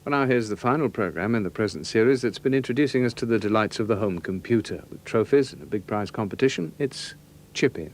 Well, now here's the final programme in the present series that's been introducing us to the delights of the home computer. With trophies and a big prize competition, it's Chip In.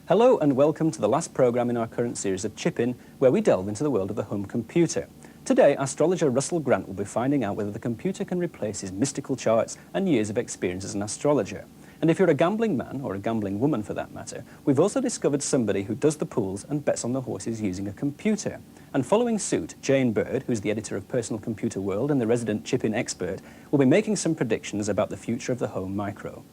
Hello and welcome to the last programme in our current series of Chip In, where we delve into the world of the home computer. Today, astrologer Russell Grant will be finding out whether the computer can replace his mystical charts and years of experience as an astrologer. And if you're a gambling man, or a gambling woman for that matter, we've also discovered somebody who does the pools and bets on the horses using a computer. And following suit, Jane Bird, who's the editor of Personal Computer World and the resident Chip In expert, will be making some predictions about the future of the home micro.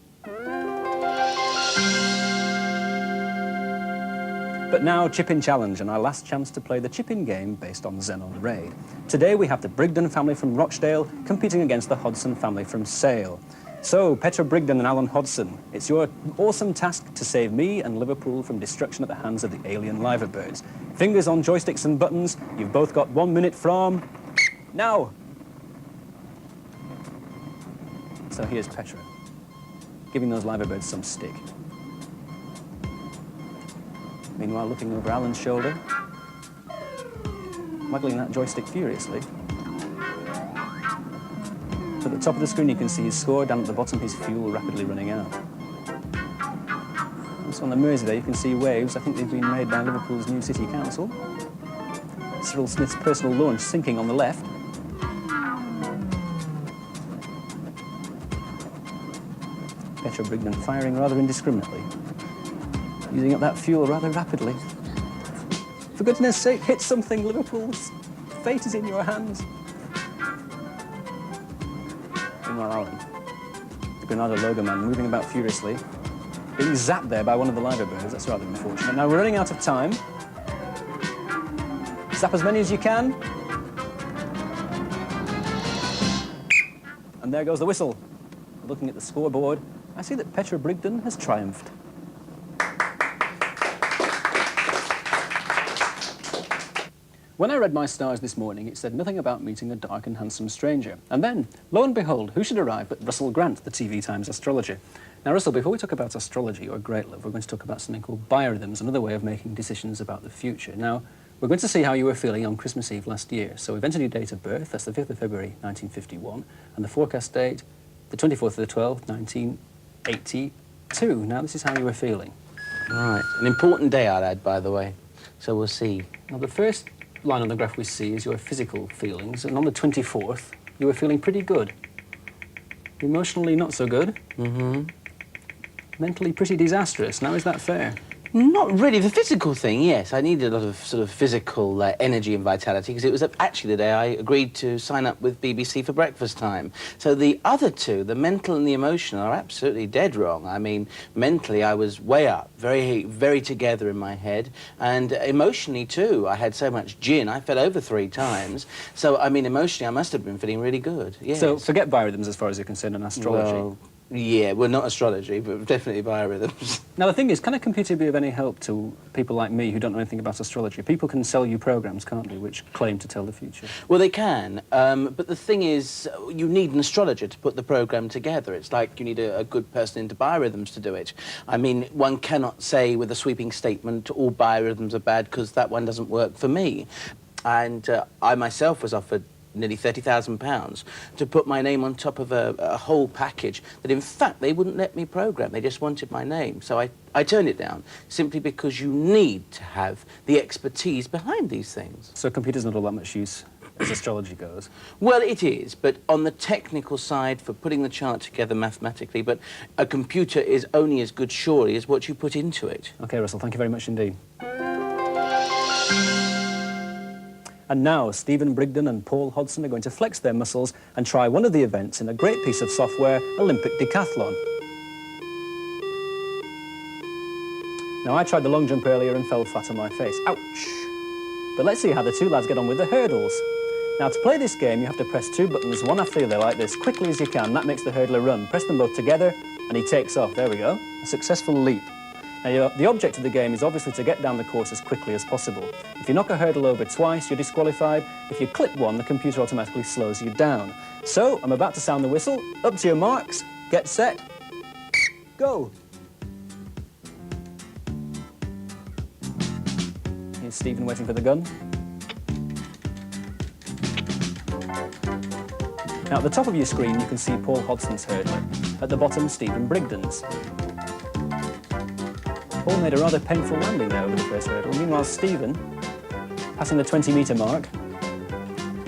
But now, Chip In Challenge, and our last chance to play the Chip In game based on Xenon Raid. Today we have the Brigden family from Rochdale competing against the Hodson family from Sale. So, Petra Brigden and Alan Hodson, it's your awesome task to save me and Liverpool from destruction at the hands of the alien liverbirds. Fingers on joysticks and buttons, you've both got 1 minute from now. So here's Petra, giving those liverbirds some stick. Meanwhile, looking over Alan's shoulder, waggling that joystick furiously. So at the top of the screen you can see his score, down at the bottom his fuel rapidly running out. Also on the Mersey there you can see waves. I think they've been made by Liverpool's new city council. Cyril Smith's personal launch sinking on the left. Petra Brigden firing rather indiscriminately, using up that fuel rather rapidly. For goodness sake, hit something, Liverpool's fate is in your hands. Meanwhile, Alan, the Granada logo man, moving about furiously, being zapped there by one of the liverbirds. That's rather unfortunate. Now we're running out of time. Zap as many as you can. And there goes the whistle. Looking at the scoreboard, I see that Petra Brigden has triumphed. When I read my stars this morning, it said nothing about meeting a dark and handsome stranger. And then, lo and behold, who should arrive but Russell Grant, the TV Times astrologer. Now, Russell, before we talk about astrology or great love, we're going to talk about something called biorhythms, another way of making decisions about the future. Now, we're going to see how you were feeling on Christmas Eve last year. So we've entered your date of birth, that's the 5th of February, 1951, and the forecast date, the 24th of the 12th, 1982. Now, this is how you were feeling. Right, an important day, I'd add, by the way. So we'll see. Now, the first line on the graph we see is your physical feelings, and on the 24th, you were feeling pretty good. Emotionally, not so good. Mm-hmm. Mentally, pretty disastrous. Now, is that fair? Not really. The physical thing, yes. I needed a lot of sort of physical energy and vitality because it was actually the day I agreed to sign up with BBC for breakfast time. So the other two, the mental and the emotional, are absolutely dead wrong. I mean, mentally I was way up, very, very together in my head, and emotionally too. I had so much gin, I fell over 3 times. So, I mean, emotionally I must have been feeling really good, yes. So forget biorhythms as far as you're concerned in astrology. Well, yeah, well, not astrology, but definitely biorhythms. Now, the thing is, can a computer be of any help to people like me who don't know anything about astrology? People can sell you programs, can't they, which claim to tell the future? Well, they can, but the thing is, you need an astrologer to put the program together. It's like you need a good person into biorhythms to do it. I mean, one cannot say with a sweeping statement, all biorhythms are bad, because that one doesn't work for me. And I myself was offered nearly £30,000 to put my name on top of a whole package that, in fact, they wouldn't let me program. They just wanted my name. So I turned it down, simply because you need to have the expertise behind these things. So computers not all that much use as astrology goes? Well, it is, but on the technical side, for putting the chart together mathematically, but a computer is only as good, surely, as what you put into it. OK, Russell, thank you very much indeed. And now, Stephen Brigden and Paul Hodson are going to flex their muscles and try one of the events in a great piece of software, Olympic Decathlon. Now, I tried the long jump earlier and fell flat on my face. Ouch! But let's see how the two lads get on with the hurdles. Now, to play this game, you have to press two buttons, one after the other, like this, quickly as you can. That makes the hurdler run. Press them both together, and he takes off. There we go. A successful leap. Now, the object of the game is obviously to get down the course as quickly as possible. If you knock a hurdle over twice, you're disqualified. If you clip one, the computer automatically slows you down. So, I'm about to sound the whistle. Up to your marks. Get set. Go. Here's Stephen waiting for the gun. Now, at the top of your screen, you can see Paul Hodson's hurdler. At the bottom, Stephen Brigden's. Paul made a rather painful landing there over the first hurdle. Meanwhile, Stephen, passing the 20-metre mark.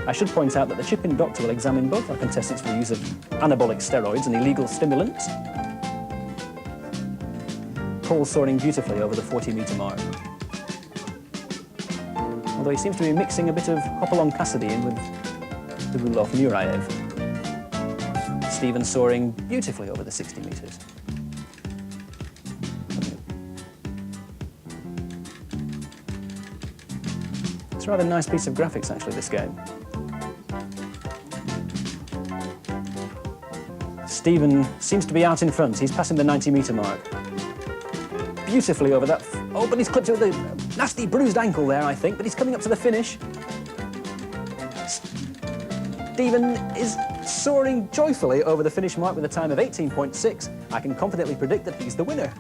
I should point out that the chip-in doctor will examine both our contestants for the use of anabolic steroids and illegal stimulants. Paul soaring beautifully over the 40-metre mark. Although he seems to be mixing a bit of Hopalong Cassidy in with the Rudolf Nureyev. Stephen soaring beautifully over the 60 metres. It's a rather nice piece of graphics, actually, this game. Stephen seems to be out in front. He's passing the 90-metre mark. Beautifully over that. Oh, but he's clipped it with a nasty bruised ankle there, I think, but he's coming up to the finish. Stephen is soaring joyfully over the finish mark with a time of 18.6. I can confidently predict that he's the winner.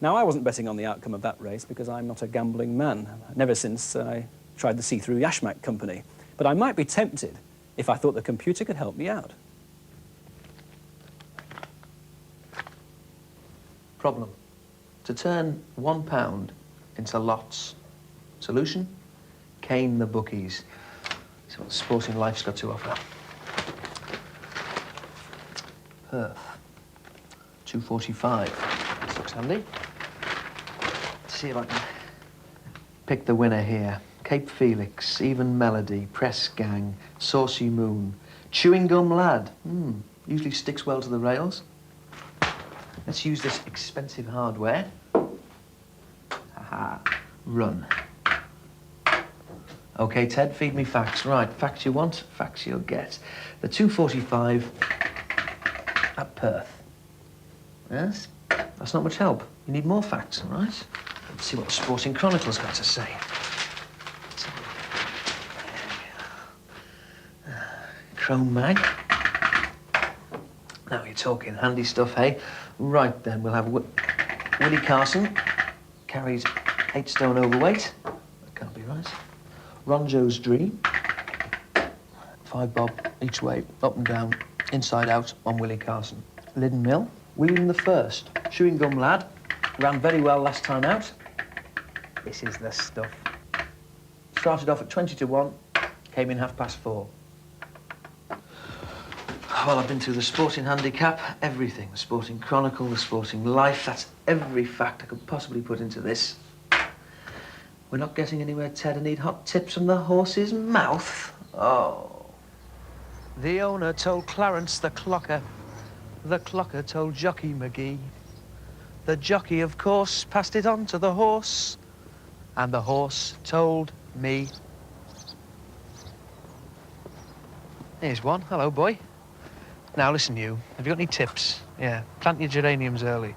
Now, I wasn't betting on the outcome of that race because I'm not a gambling man, never since I tried the see-through Yashmak company. But I might be tempted if I thought the computer could help me out. Problem. To turn £1 into lots. Solution? Cane the bookies. That's what sporting life's got to offer. Perth. 2:45. This looks handy. Let's see if I can pick the winner here. Cape Felix, Even Melody, Press Gang, Saucy Moon, Chewing Gum Lad. Usually sticks well to the rails. Let's use this expensive hardware. Aha. Run. OK, Ted, feed me facts. Right, facts you want, facts you'll get. The 2:45 at Perth. Yes? That's not much help. You need more facts, all right? Let's see what the Sporting Chronicle's got to say. Chrome mag. Now you're talking handy stuff, hey? Right then, we'll have Willie Carson, carries 8 stone overweight. That can't be right. Ronjo's Dream. 5 bob each way, up and down, inside out on Willie Carson. Lydden Mill, William I, Chewing Gum Lad, ran very well last time out. This is the stuff. Started off at 20-1, came in 4:30. Well, I've been through the Sporting Handicap, everything. The Sporting Chronicle, the Sporting Life. That's every fact I could possibly put into this. We're not getting anywhere, Ted. I need hot tips from the horse's mouth. Oh. The owner told Clarence the clocker. The clocker told Jockey McGee. The jockey, of course, passed it on to the horse. And the horse told me. Here's one. Hello, boy. Now, listen, you. Have you got any tips? Yeah, plant your geraniums early.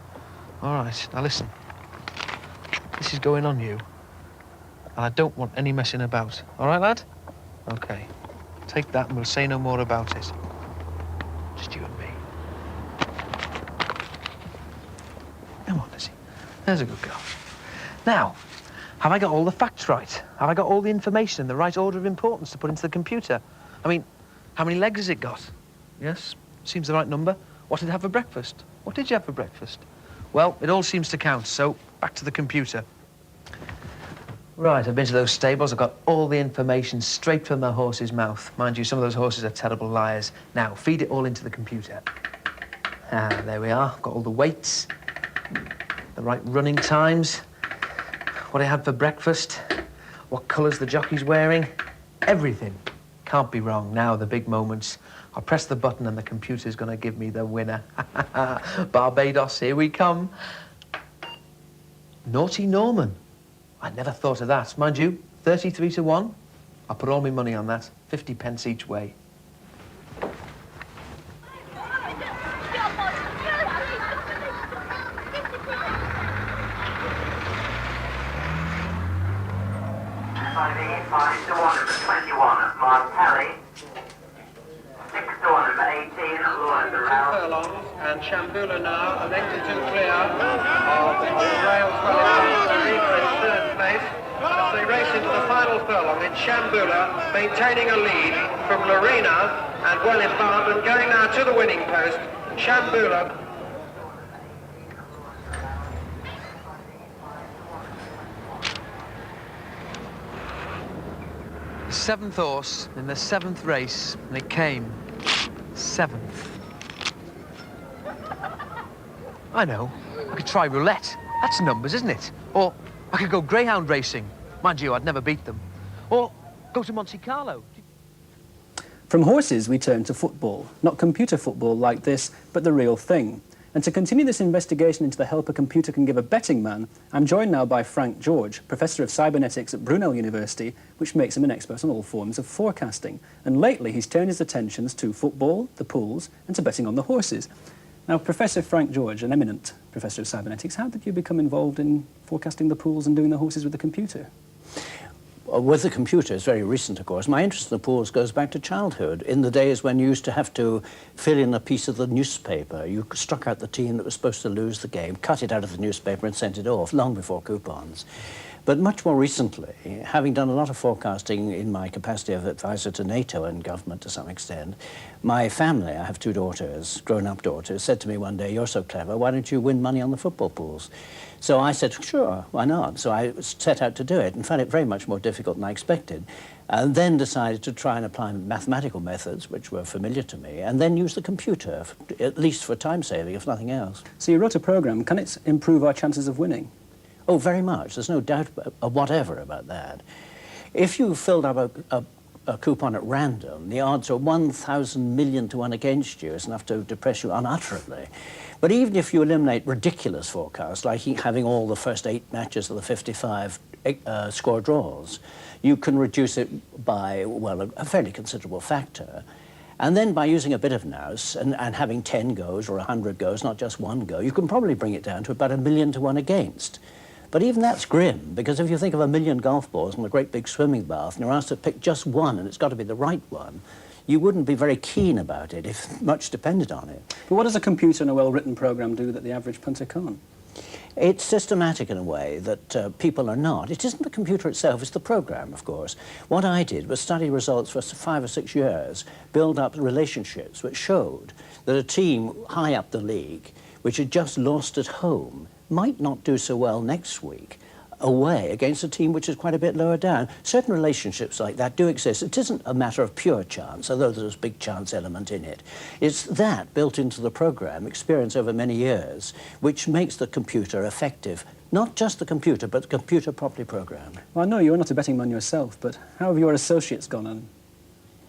All right, now listen. This is going on you. And I don't want any messing about. All right, lad? OK. Take that and we'll say no more about it. Just you and me. Come on, Lizzie. There's a good girl. Now, have I got all the facts right? Have I got all the information in the right order of importance to put into the computer? I mean, how many legs has it got? Yes? Seems the right number. What did it have for breakfast? What did you have for breakfast? Well, it all seems to count, so back to the computer. Right, I've been to those stables. I've got all the information straight from the horse's mouth. Mind you, some of those horses are terrible liars. Now, feed it all into the computer. Ah, there we are. Got all the weights, the right running times, what I had for breakfast, what colours the jockey's wearing, everything. Can't be wrong. Now, the big moments. I'll press the button and the computer's going to give me the winner. Barbados, here we come. Naughty Norman. I never thought of that. Mind you, 33 to 1. I put all my money on that. 50 pence each way. Five to 1 number 21, Martelli. 6 to 1 number 18, Lawrence Rouse. Furlongs, and Shambula now, a length or two clear of the rails well in Marina in third place. As they race into the final furlong, it's Shambula maintaining a lead from Lorena and well inbound and going now to the winning post. Shambula. Seventh horse in the seventh race, and it came seventh. I know. I could try roulette. That's numbers, isn't it? Or I could go greyhound racing. Mind you, I'd never beat them. Or go to Monte Carlo. From horses, we turn to football. Not computer football like this, but the real thing. And to continue this investigation into the help a computer can give a betting man, I'm joined now by Frank George, Professor of Cybernetics at Brunel University, which makes him an expert on all forms of forecasting. And lately, he's turned his attentions to football, the pools, and to betting on the horses. Now, Professor Frank George, an eminent Professor of Cybernetics, how did you become involved in forecasting the pools and doing the horses with the computer? With the computer, it's very recent, of course. My interest in the pools goes back to childhood, in the days when you used to have to fill in a piece of the newspaper. You struck out the team that was supposed to lose the game, cut it out of the newspaper and sent it off, long before coupons. But much more recently, having done a lot of forecasting in my capacity of advisor to NATO and government to some extent, my family, I have two daughters, grown-up daughters, said to me one day, "You're so clever, why don't you win money on the football pools?" So I said, sure, why not? So I set out to do it and found it very much more difficult than I expected. And then decided to try and apply mathematical methods, which were familiar to me, and then use the computer, at least for time saving, if nothing else. So you wrote a program. Can it improve our chances of winning? Oh, very much. There's no doubt whatever about that. If you filled up a coupon at random, the odds are 1,000 million to 1 against you. It's enough to depress you unutterably. But even if you eliminate ridiculous forecasts, like having all the first 8 matches of the 55 score draws, you can reduce it by, well, a fairly considerable factor. And then by using a bit of nous and having 10 goes or 100 goes, not just one go, you can probably bring it down to about 1 million to 1 against. But even that's grim, because if you think of 1 million golf balls and a great big swimming bath, and you're asked to pick just one, and it's got to be the right one, you wouldn't be very keen about it if much depended on it. But what does a computer and a well-written program do that the average punter can't? It's systematic in a way that people are not. It isn't the computer itself, it's the program, of course. What I did was study results for 5 or 6 years, build up relationships which showed that a team high up the league, which had just lost at home, might not do so well next week away against a team which is quite a bit lower down. Certain relationships like that do exist. It isn't a matter of pure chance, although there's a big chance element in it. It's that built into the program, experience over many years, which makes the computer effective. Not just the computer, but the computer properly programmed. Well, I know you're not a betting man yourself, but how have your associates gone on?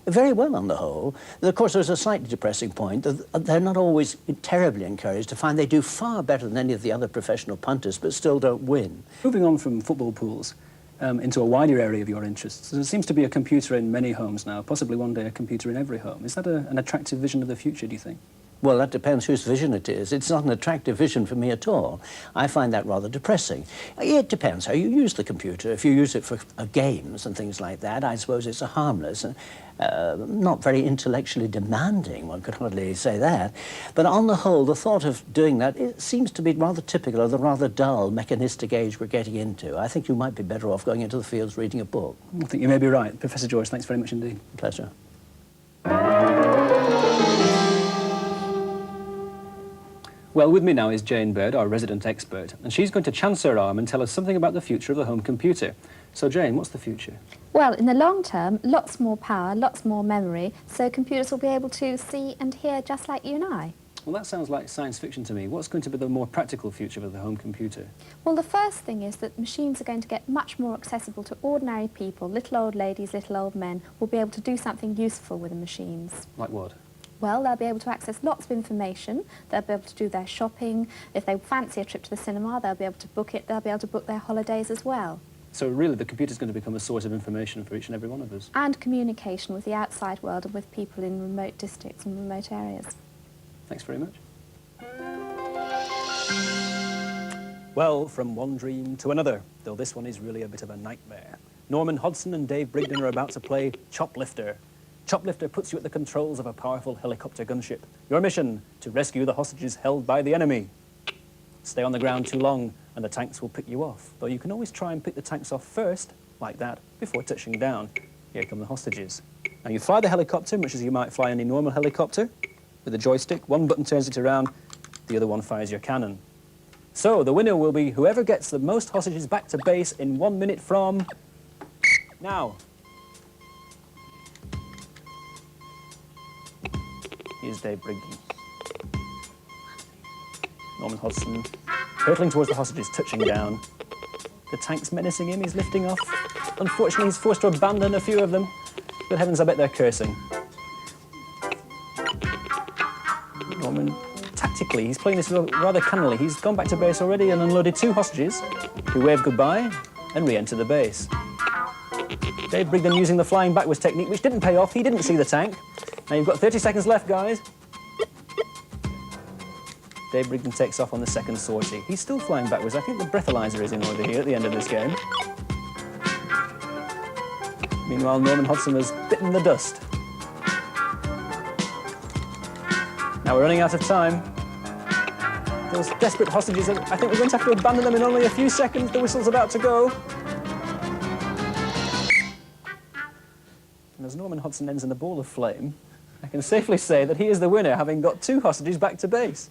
Very well on the whole. Of course, there's a slightly depressing point. They're not always terribly encouraged to find they do far better than any of the other professional punters, but still don't win. Moving on from football pools into a wider area of your interests, there seems to be a computer in many homes now, possibly one day a computer in every home. Is that an attractive vision of the future, do you think? Well, that depends whose vision it is. It's not an attractive vision for me at all. I find that rather depressing. It depends how you use the computer. If you use it for games and things like that, I suppose it's a harmless, not very intellectually demanding, one could hardly say that. But on the whole, the thought of doing that, it seems to be rather typical of the rather dull, mechanistic age we're getting into. I think you might be better off going into the fields reading a book. I think you may be right. Professor George, thanks very much indeed. Pleasure. Well, with me now is Jane Bird, our resident expert, and she's going to chance her arm and tell us something about the future of the home computer. So, Jane, what's the future? Well, in the long term, lots more power, lots more memory, so computers will be able to see and hear just like you and I. Well, that sounds like science fiction to me. What's going to be the more practical future of the home computer? Well, the first thing is that machines are going to get much more accessible to ordinary people. Little old ladies, little old men will be able to do something useful with the machines. Like what? Well, they'll be able to access lots of information. They'll be able to do their shopping. If they fancy a trip to the cinema, they'll be able to book it. They'll be able to book their holidays as well. So really, the computer's going to become a source of information for each and every one of us. And communication with the outside world and with people in remote districts and remote areas. Thanks very much. Well, from one dream to another, though this one is really a bit of a nightmare. Norman Hodson and Dave Brigden are about to play Choplifter. Choplifter puts you at the controls of a powerful helicopter gunship. Your mission, to rescue the hostages held by the enemy. Stay on the ground too long and the tanks will pick you off, though you can always try and pick the tanks off first, like that, before touching down. Here come the hostages. Now you fly the helicopter, much as you might fly any normal helicopter. With a joystick, one button turns it around, the other one fires your cannon. So the winner will be whoever gets the most hostages back to base in 1 minute from now. Here's Dave Brigden. Norman Hodson, hurtling towards the hostages, touching down. The tank's menacing him, he's lifting off. Unfortunately, he's forced to abandon a few of them. Good heavens, I bet they're cursing. Norman, tactically, he's playing this rather cunningly. He's gone back to base already and unloaded 2 hostages, who wave goodbye and re-enter the base. Dave Brigden using the flying backwards technique, which didn't pay off. He didn't see the tank. Now you've got 30 seconds left, guys. Dave Brigden takes off on the second sortie. He's still flying backwards. I think the breathalyzer is in order here at the end of this game. Meanwhile, Norman Hodson has bitten the dust. Now we're running out of time. Those desperate hostages, I think we're going to have to abandon them in only a few seconds. The whistle's about to go. And as Norman Hodson ends in a ball of flame, I can safely say that he is the winner, having got 2 hostages back to base.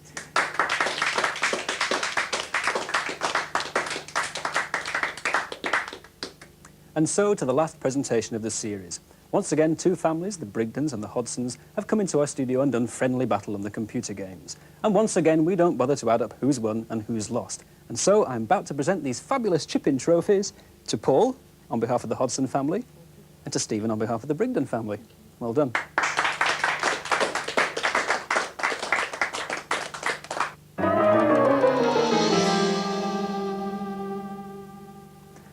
And so to the last presentation of the series. Once again, 2 families, the Brigdens and the Hodsons, have come into our studio and done friendly battle on the computer games. And once again, we don't bother to add up who's won and who's lost. And so I'm about to present these fabulous chip-in trophies to Paul, on behalf of the Hodson family, and to Stephen on behalf of the Brigden family. Well done.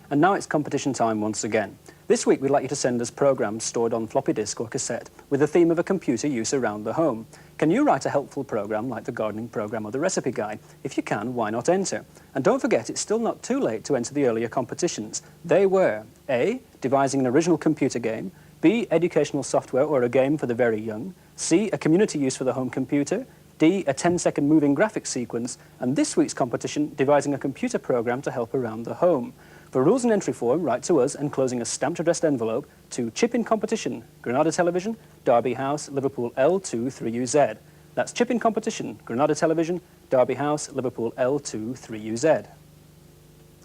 And now it's competition time once again. This week we'd like you to send us programmes stored on floppy disk or cassette with the theme of a computer use around the home. Can you write a helpful programme like the gardening programme or the recipe guide? If you can, why not enter? And don't forget, it's still not too late to enter the earlier competitions. They were A, devising an original computer game, B, educational software or a game for the very young, C, a community use for the home computer, D, a 10-second moving graphics sequence, and this week's competition, devising a computer programme to help around the home. For rules and entry form, write to us enclosing a stamped addressed envelope to Chip-In Competition, Granada Television, Derby House, Liverpool L2 3UZ. That's Chip-In Competition, Granada Television, Derby House, Liverpool L2 3UZ.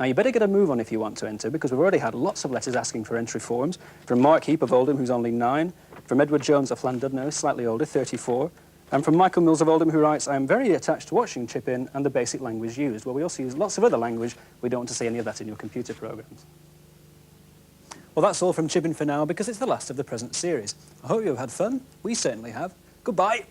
Now you better get a move on if you want to enter, because we've already had lots of letters asking for entry forms, from Mark Heap of Oldham, who's only 9, from Edward Jones of Llandudno, slightly older, 34, and from Michael Mills of Oldham, who writes, I am very attached to watching Chip-In and the basic language used. Well, we also use lots of other language. We don't want to see any of that in your computer programs. Well, that's all from Chip-In for now, because it's the last of the present series. I hope you've had fun. We certainly have. Goodbye.